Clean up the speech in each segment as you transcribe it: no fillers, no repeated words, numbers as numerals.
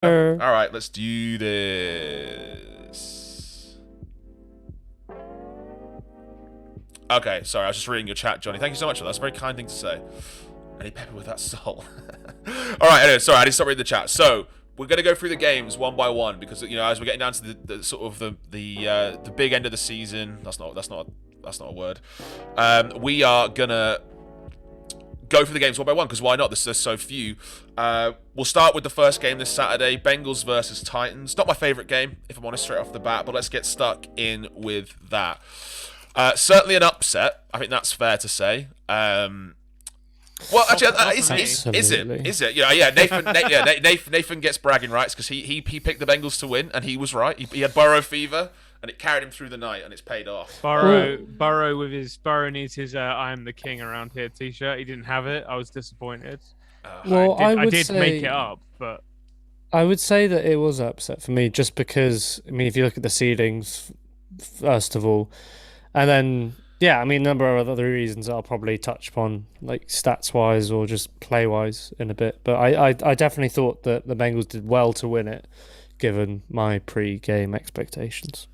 All right, let's do this. Okay, sorry, I was just reading your chat, Johnny. Thank you so much for that. That's a very kind thing to say. Any pepper with that salt. All right, anyway, sorry, I didn't stop reading the chat. So we're gonna go through the games one by one because as we're getting down to the sort of the big end of the season. That's not a word. We are gonna go through the games one by one because why not? There's so few. We'll start with the first game this Saturday, Bengals versus Titans. Not my favorite game, if I'm honest, straight off the bat, but let's get stuck in with that. Certainly an upset. I think that's fair to say. Well, actually, is it? Is it? Yeah. Nathan gets bragging rights because he picked the Bengals to win, and he was right. He had Burrow fever, and it carried him through the night, and it's paid off. Burrow needs his "I am the king around here" T-shirt. He didn't have it. I was disappointed. I did make it up, but I would say that it was an upset for me, just because if you look at the seedings, first of all, and then. Yeah, a number of other reasons I'll probably touch upon, like stats-wise or just play-wise in a bit. But I definitely thought that the Bengals did well to win it, given my pre-game expectations.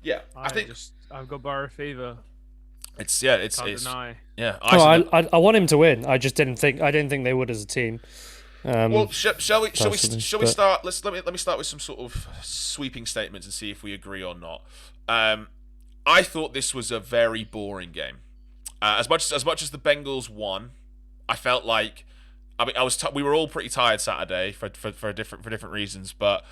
Yeah, I've got Burrow fever. Can't deny. Yeah. I want him to win. I didn't think they would as a team. Well, shall we start? Let me start with some sort of sweeping statements and see if we agree or not. I thought this was a very boring game. As much as the Bengals won, I felt like we were all pretty tired Saturday for different reasons, but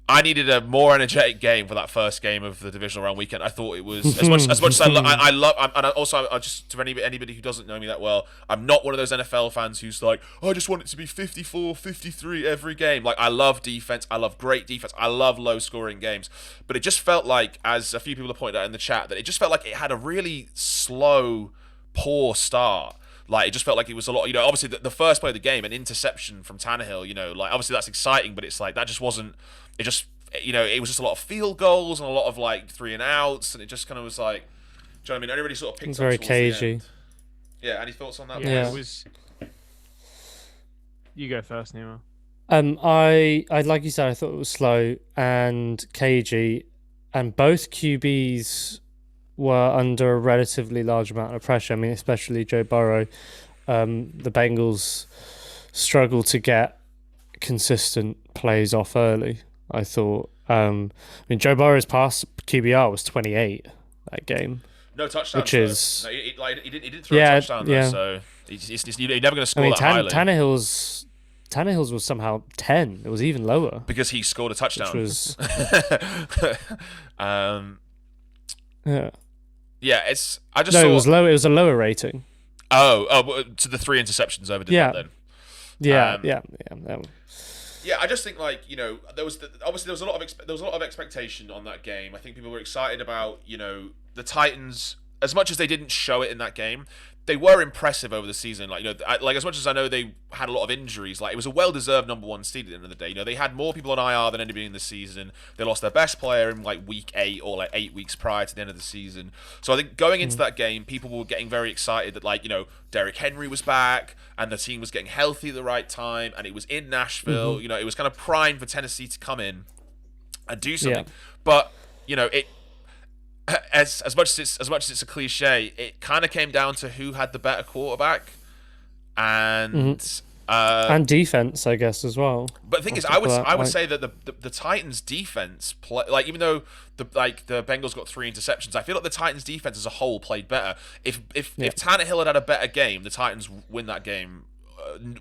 I needed a more energetic game for that first game of the divisional round weekend. I thought it was as much as I love, and I just to anybody who doesn't know me that well, I'm not one of those NFL fans who's like, I just want it to be 54, 53 every game. Like, I love defense, I love great defense, I love low scoring games, but it just felt like, as a few people have pointed out in the chat, that it just felt like it had a really slow, poor start. Like, it just felt like it was a lot, obviously the first play of the game, an interception from Tannehill, like, obviously that's exciting, but it's like, that just wasn't, it just, it was just a lot of field goals and a lot of, like, 3 and outs, and it just kind of was like, do you know what I mean? Everybody sort of picked up very towards cagey. the end. Yeah, any thoughts on that? Yeah, it was... You go first, Nemo. I like you said, I thought it was slow and cagey, and both QBs were under a relatively large amount of pressure. Especially Joe Burrow. The Bengals struggled to get consistent plays off early, I thought. Joe Burrow's pass QBR was 28 that game. No touchdowns. Which is... No, he didn't throw a touchdown, though, so you're never going to score that highly. Tannehill's was somehow 10. It was even lower. Because he scored a touchdown. Which was... Yeah, it was low. It was a lower rating. Oh, to the 3 interceptions over that then. Yeah. Yeah, I just think there was a lot of expectation on that game. I think people were excited about the Titans, as much as they didn't show it in that game. They were impressive over the season. As much as I know they had a lot of injuries, it was a well-deserved number 1 seed at the end of the day. They had more people on IR than anybody in the season. They lost their best player in week 8 or 8 weeks prior to the end of the season. So I think going into that game, people were getting very excited that Derrick Henry was back and the team was getting healthy at the right time, and it was in Nashville. It was kind of primed for Tennessee to come in and do something. Yeah. But it. As much as it's a cliche, it kind of came down to who had the better quarterback and defense, I guess, as well. But the thing is, I would say that the Titans' defense even though the Bengals got 3 interceptions, I feel like the Titans' defense as a whole played better. If Tannehill had a better game, the Titans win that game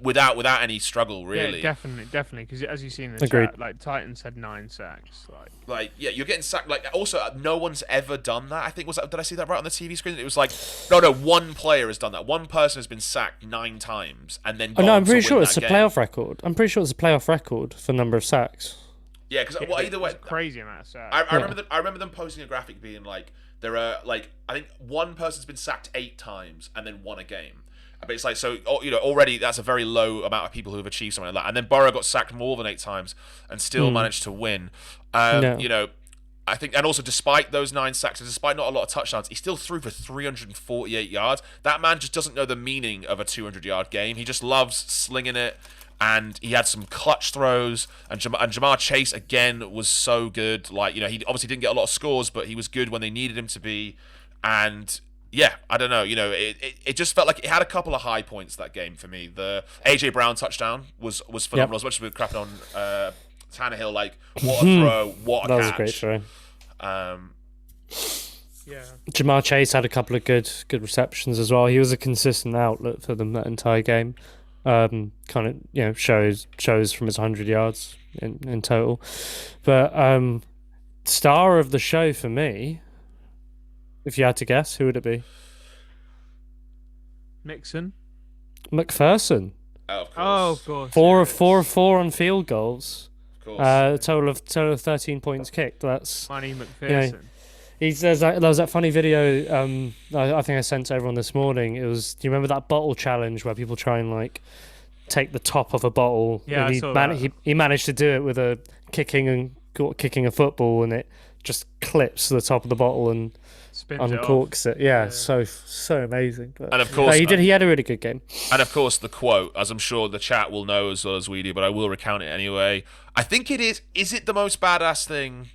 without any struggle, really. Yeah, definitely. Because as you see in the chat, Titans had 9 sacks. You're getting sacked. Also, no one's ever done that. I think did I see that right on the TV screen? It was no, one player has done that. One person has been sacked 9 times and then. I'm pretty sure it's a playoff record. I'm pretty sure it's a playoff record for number of sacks. Yeah, because either way, crazy amount of sacks. I remember them posting a graphic being there are I think one person's been sacked 8 times and then won a game. But it's already that's a very low amount of people who have achieved something like that. And then Burrow got sacked more than 8 times and still managed to win. I think, and also despite those 9 sacks, and despite not a lot of touchdowns, he still threw for 348 yards. That man just doesn't know the meaning of a 200-yard game. He just loves slinging it. and he had some clutch throws, and Jamar Chase again was so good. Like, he obviously didn't get a lot of scores, but he was good when they needed him to be. And yeah, I don't know, it just felt like it had a couple of high points, that game, for me. The AJ Brown touchdown was phenomenal. As much as we were crapping on Tannehill, like, what a throw, what a catch. That was a great throw. Yeah. Jamar Chase had a couple of good receptions as well. He was a consistent outlet for them that entire game. Kind of, shows from his 100 yards in total. But star of the show for me, if you had to guess, who would it be? Mixon. McPherson. Oh, of course. 4 of 4 on field goals. Of course. Total of 13 points kicked. That's Money McPherson. There was that funny video. I think I sent to everyone this morning. It was. Do you remember that bottle challenge where people try and like take the top of a bottle? Yeah, and I saw that. He managed to do it with a kicking a football, and it just clips the top of the bottle and uncorks it. Yeah, so amazing. But, and of course, he had a really good game. And of course, the quote, as I'm sure the chat will know as well as we do, but I will recount it anyway. I think it is. Is it the most badass thing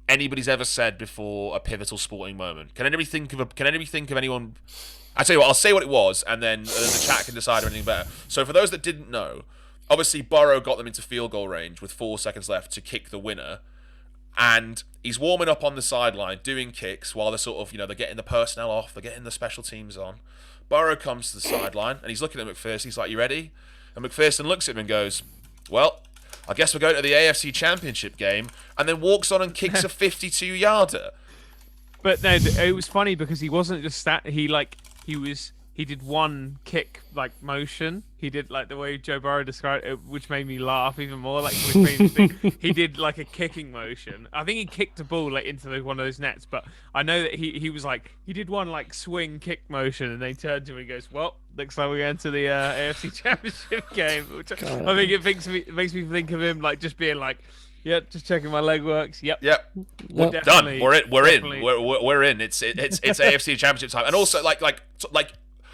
anybody's ever said before a pivotal sporting moment? Can anybody think of anyone? I tell you what, I'll say what it was, and then the chat can decide anything better. So for those that didn't know, obviously Burrow got them into field goal range with 4 seconds left to kick the winner, and he's warming up on the sideline doing kicks while they're sort of, they're getting the personnel off, they're getting the special teams on. Burrow comes to the sideline and he's looking at McPherson. He's like, "You ready?" And McPherson looks at him and goes, "Well, I guess we're going to the AFC Championship game," and then walks on and kicks a 52-yarder. But no, it was funny because he wasn't just he did one kick motion. He did the way Joe Burrow described it, which made me laugh even more. Which made me think he did a kicking motion. I think he kicked the ball into one of those nets. But I know that he was he did one swing kick motion, and they turned to him and he goes, "Well, looks like we're going to the AFC Championship game." Which I think it makes me think of him just being "Yeah, just checking my leg works. Yep. We're done. We're in. It's AFC Championship time." And also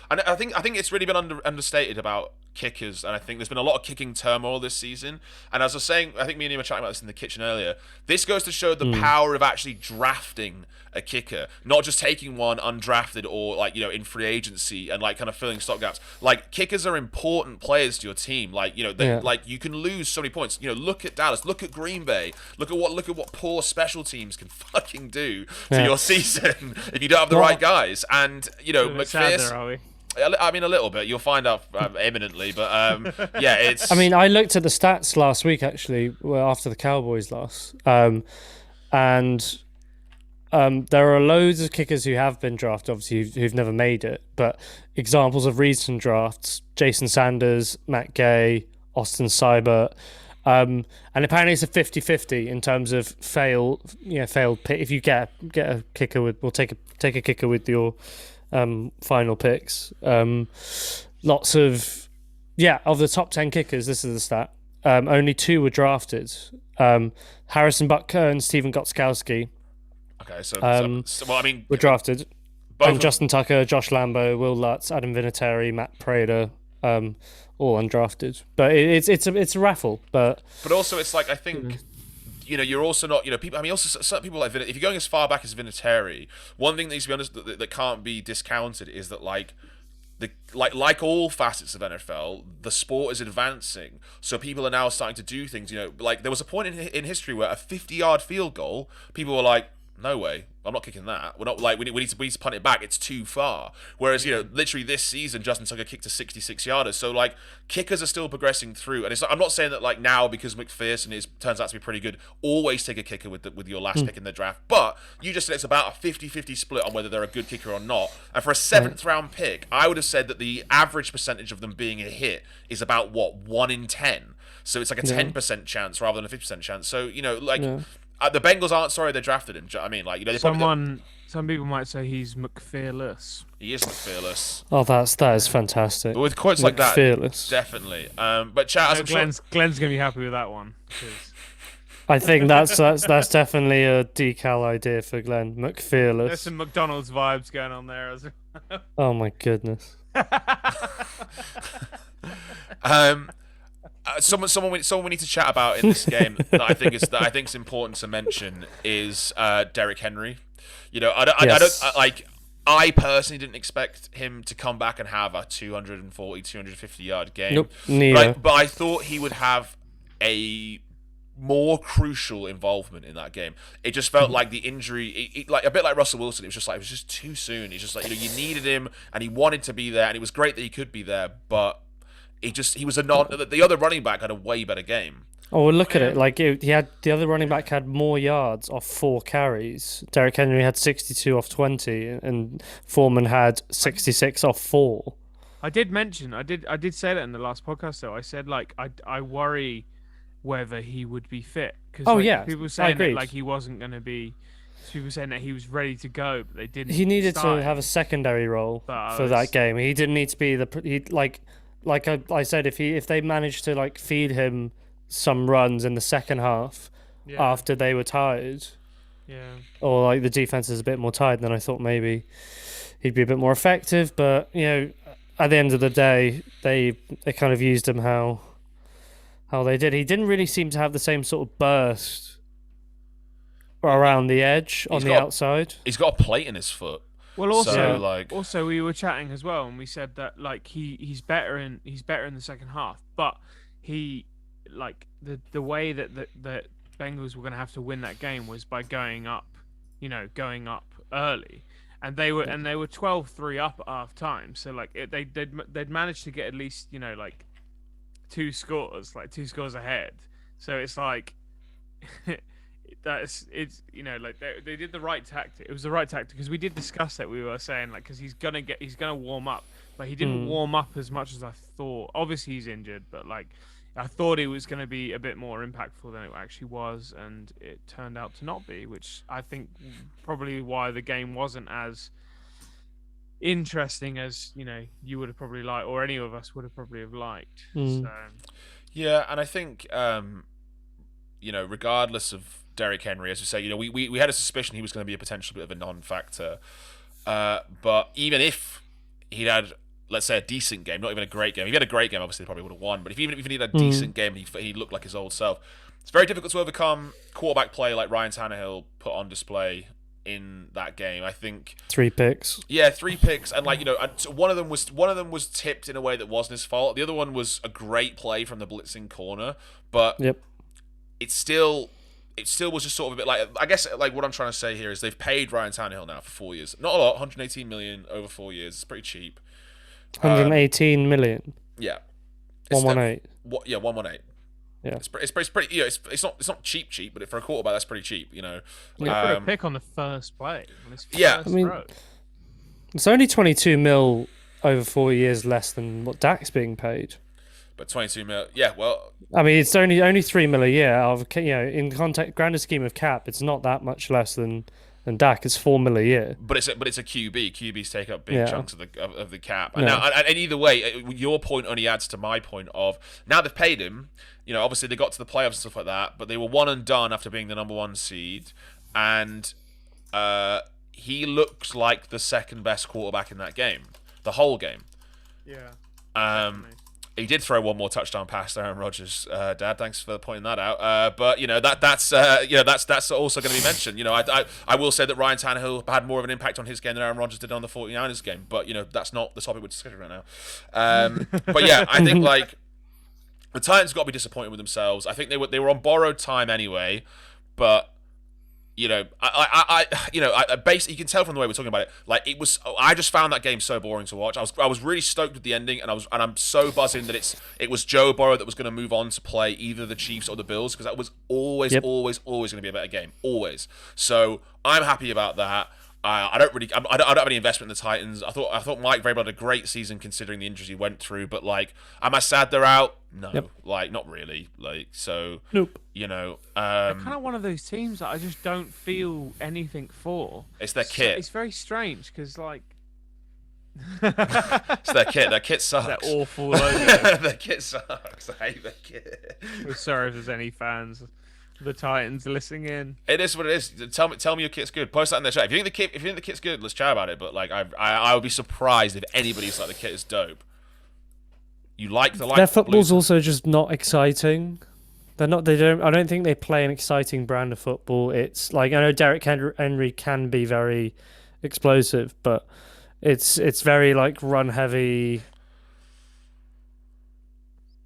and I think it's really been understated about kickers, and I think there's been a lot of kicking turmoil this season. And as I was saying, I think me and you were chatting about this in the kitchen earlier. This goes to show the power of actually drafting a kicker, not just taking one undrafted or in free agency and kind of filling stopgaps. Kickers are important players to your team. You can lose so many points. Look at Dallas, look at Green Bay, look at what poor special teams can fucking do to your season if you don't have the right guys. And McPherson. I mean, a little bit. You'll find out imminently, but it's. I mean, I looked at the stats last week actually, after the Cowboys loss, and there are loads of kickers who have been drafted, obviously, who've never made it. But examples of recent drafts: Jason Sanders, Matt Gay, Austin Seibert. And apparently it's a 50-50 in terms of failed pick. If you get a kicker take a kicker with your final picks. Lots of the top 10 kickers, this is the stat. Only 2 were drafted. Harrison Butker and Steven Gostkowski. Okay, so were drafted. And Justin Tucker, Josh Lambo, Will Lutz, Adam Vinatieri, Matt Prater, all undrafted. But it's a raffle. But also it's I think. You're also not, people. I mean, also certain people if you're going as far back as Vinatieri, one thing that needs to be honest that can't be discounted is that like all facets of NFL, the sport is advancing. So people are now starting to do things. There was a point in history where a 50-yard field goal, people were like, "No way, I'm not kicking that. We're not we need to punt it back. It's too far." Whereas literally this season, Justin Tucker kicked a 66-yarder. So kickers are still progressing through. And I'm not saying that now because McPherson turns out to be pretty good, always take a kicker with your last pick in the draft. But you just said it's about a 50-50 split on whether they're a good kicker or not. And for a 7th round pick, I would have said that the average percentage of them being a hit is about 1 in 10. So it's a 10% chance rather than a 50% chance. So the Bengals aren't sorry they drafted him. I mean, some people might say he's McFearless. He is McFearless. Oh, that is fantastic. But with quotes like that, McFearless. Definitely. But chat, Glenn's gonna be happy with that one. I think that's definitely a decal idea for Glenn. McFearless. There's some McDonald's vibes going on there as well. Oh my goodness. someone we need to chat about in this game that I think is important to mention is Derrick Henry. You know, I personally didn't expect him to come back and have a 240, 250 yard game. Nope, neither. But I thought he would have a more crucial involvement in that game. It just felt like the injury, like a bit like Russell Wilson. It was just too soon. It's just like, you needed him and he wanted to be there, and it was great that he could be there, but he was the other running back had a way better game. Oh, well, look at it. Like he had the other running back had more yards off 4 carries. Derrick Henry had 62 off 20, and Foreman had 66 off 4. I did mention, I did say that in the last podcast though. I said like I worry whether he would be fit, because people were saying that, like he wasn't going to be. People were saying that he was ready to go, but they didn't. He needed to have a secondary role for that game. He didn't need to be like I said, if they managed to like feed him some runs in the second half after they were tired, or like the defense is a bit more tired, then I thought maybe he'd be a bit more effective. But at the end of the day, they kind of used him how they did. He didn't really seem to have the same sort of burst around the edge on the outside. He's got a plate in his foot. Well, also we were chatting as well, and we said that like he's better in the second half, but he like the way that the Bengals were going to have to win that game was by going up early, and they were 12-3 up at half time. So like they'd managed to get at least like 2 scores ahead. So it's like like they did the right tactic. It was the right tactic, because we did discuss that. We were saying like, because he's gonna warm up, but he didn't warm up as much as I thought. Obviously he's injured, but like I thought he was going to be a bit more impactful than it actually was, and it turned out to not be, which I think probably why the game wasn't as interesting as you would have probably liked, or any of us would have probably have liked. So. Yeah, and I think regardless of Derrick Henry, as you say, we had a suspicion he was going to be a potential bit of a non-factor, but even if he'd had, let's say, a decent game, not even a great game. If he had a great game, obviously they probably would have won. But if he had a decent game and he looked like his old self, it's very difficult to overcome quarterback play like Ryan Tannehill put on display in that game. I think 3 picks. Yeah, 3 picks, and like one of them was tipped in a way that wasn't his fault. The other one was a great play from the blitzing corner, but it still was just sort of a bit like, I guess like what I'm trying to say here is they've paid Ryan Tannehill now for 4 years. Not a lot, 118 million over 4 years. It's pretty cheap. 118 million. Yeah. 118. 118. Yeah. It's pretty. It's not cheap, but for a quarterback, that's pretty cheap. Put a pick on the first play. It's only 22 mil over 4 years less than what Dak's being paid. But 22 mil, yeah. Well, I mean, it's only 3 mil a year. In context, grander scheme of cap, it's not that much less than Dak. It's 4 mil a year. But it's a QB. QBs take up big chunks of the cap. And and either way, your point only adds to my point of, now they've paid him. Obviously they got to the playoffs and stuff like that, but they were one and done after being the number 1 seed, and he looks like the second best quarterback in that game, the whole game. Yeah. He did throw one more touchdown pass to Aaron Rodgers. Dad, thanks for pointing that out. But that's also going to be mentioned. I will say that Ryan Tannehill had more of an impact on his game than Aaron Rodgers did on the 49ers game. But that's not the topic we're discussing right now. But yeah, I think like the Titans got to be disappointed with themselves. I think they were on borrowed time anyway. But basically, you can tell from the way we're talking about it. Like I just found that game so boring to watch. I was really stoked with the ending, and I'm so buzzing that it was Joe Burrow that was going to move on to play either the Chiefs or the Bills, because that was always going to be a better game, always. So I'm happy about that. I don't have any investment in the Titans. I thought Mike Vrabel had a great season considering the injuries he went through, but like, am I sad they're out? No, like not really. Like, so nope. They're kind of one of those teams that I just don't feel anything for. It's their kit. It's very strange because like it's their kit. Their kit sucks. That awful logo. Their kit sucks. I hate their kit. We're sorry if there's any fans of the Titans listening in. It is what it is. Tell me your kit's good. Post that in the chat. If you think the kit's good, let's chat about it. But like, I would be surprised if anybody thought the kit is dope. You like the Their football's also just not exciting. They're not. They don't. I don't think they play an exciting brand of football. It's like, I know Derrick Henry can be very explosive, but it's very like run heavy.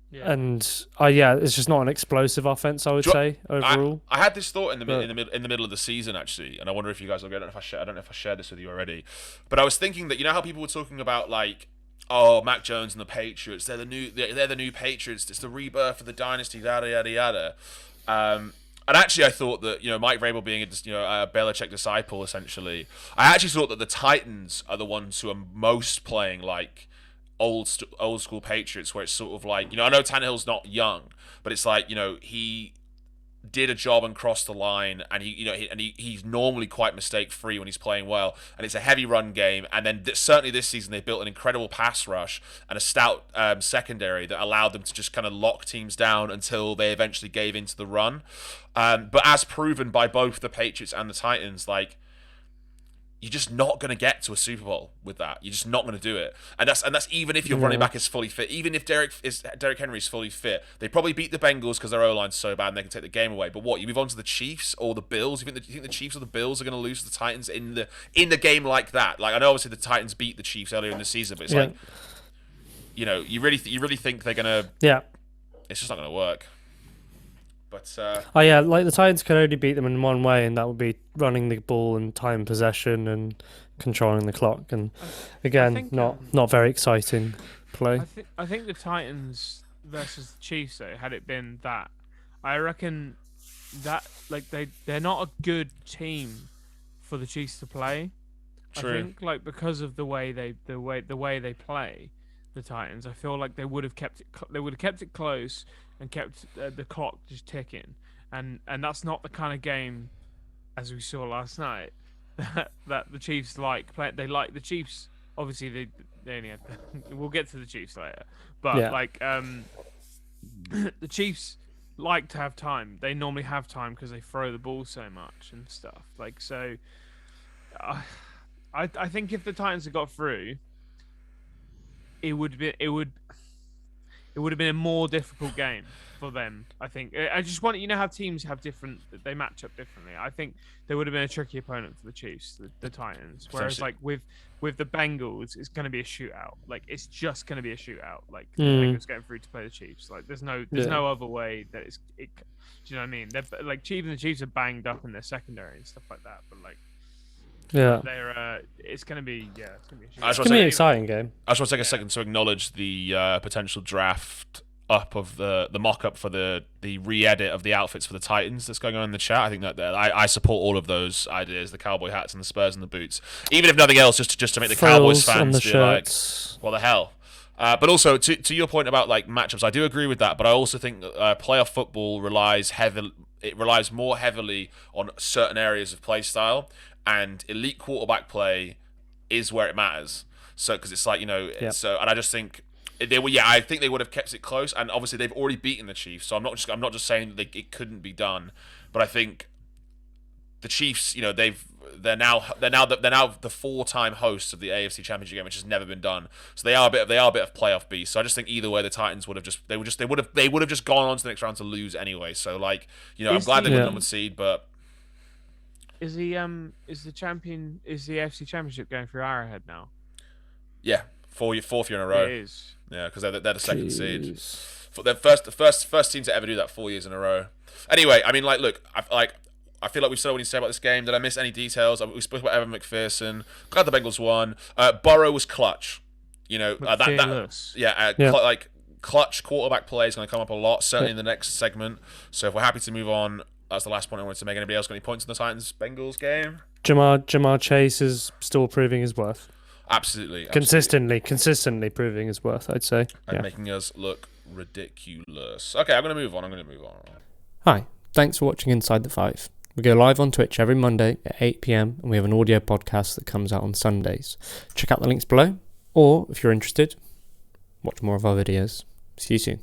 Yeah. And it's just not an explosive offense, I would say, overall. I had this thought in the middle of the season, actually, and I wonder if you guys will get it. I don't know if I shared this with you already, but I was thinking that, you know how people were talking about, like, oh, Mac Jones and the Patriots, they're the new Patriots, it's the rebirth of the dynasty, yada yada yada. And actually, I thought that, you know, Mike Vrabel being a Belichick disciple, essentially, I actually thought that the Titans are the ones who are most playing like old school Patriots, where it's sort of like, you know, I know Tannehill's not young, but it's like, you know, he did a job and crossed the line, and he's normally quite mistake free when he's playing well, and it's a heavy run game, and then certainly this season they built an incredible pass rush and a stout secondary that allowed them to just kind of lock teams down until they eventually gave into the run. But as proven by both the Patriots and the Titans, like, you're just not going to get to a Super Bowl with that. You're just not going to do it. And that's even if your running back is fully fit. Even if Derrick Henry is fully fit, they probably beat the Bengals because their O-line's so bad and they can take the game away. But what, you move on to the Chiefs or the Bills? You think the Chiefs or the Bills are going to lose to the Titans in the game like that? Like, I know obviously the Titans beat the Chiefs earlier in the season, but it's like, you know, you really think they're going to... Yeah. It's just not going to work. But like the Titans could only beat them in one way, and that would be running the ball and time possession and controlling the clock. And again, not very exciting play. I think the Titans versus the Chiefs, though, had it been that, I reckon that, like, they're not a good team for the Chiefs to play. True. I think, like, because of the way they play, the Titans, I feel like they would have kept it close and kept the clock just ticking, and that's not the kind of game, as we saw last night, that the Chiefs like play. They like the Chiefs. Obviously, they only had. We'll get to the Chiefs later, but the Chiefs like to have time. They normally have time because they throw the ball so much and stuff. Like, so, I think if the Titans had got through, it would have been a more difficult game for them. I think. I just want, you know how teams have they match up differently. I think they would have been a tricky opponent for the Chiefs, the Titans. Whereas like with the Bengals, it's going to be a shootout. Like, it's just going to be a shootout. Like, the Bengals getting through to play the Chiefs. Like, there's no other way that it's. Do you know what I mean? They're like, the Chiefs are banged up in their secondary and stuff like that. But like. Yeah, it's gonna be a it's gonna be an exciting game. I just want to take a second to acknowledge the potential draft up of the mock-up for the re-edit of the outfits for the Titans that's going on in the chat. I think that I support all of those ideas, the cowboy hats and the Spurs and the boots, even if nothing else, just to make the Cowboys fans be like, what the hell. But also to your point about like matchups, I do agree with that. But I also think playoff football relies more heavily on certain areas of play style. And elite quarterback play is where it matters. So, because it's like, you know, so, and I just think I think they would have kept it close. And obviously, they've already beaten the Chiefs. So I'm not just saying that it couldn't be done. But I think the Chiefs, you know, they're now the 4-time hosts of the AFC Championship game, which has never been done. So they are a bit of playoff beasts. So I just think either way, the Titans would have just gone on to the next round to lose anyway. So, like, you know, I'm glad they got number seed, but. Is the AFC Championship going through Arrowhead now? Yeah, fourth year in a row. It is. Yeah, because they're the second seed. They're the first team to ever do that 4 years in a row. Anyway, I mean, like, look, I feel like we've said what we need to say about this game. Did I miss any details? We spoke about Evan McPherson. Glad the Bengals won. Burrow was clutch. You know, clutch quarterback play is going to come up a lot, certainly in the next segment. So if we're happy to move on. That's the last point I wanted to make. Anybody else got any points in the Titans-Bengals game? Jamar Chase is still proving his worth. Absolutely. Consistently proving his worth, I'd say. And making us look ridiculous. Okay, I'm going to move on. Hi, thanks for watching Inside the Five. We go live on Twitch every Monday at 8 p.m. and we have an audio podcast that comes out on Sundays. Check out the links below, or if you're interested, watch more of our videos. See you soon.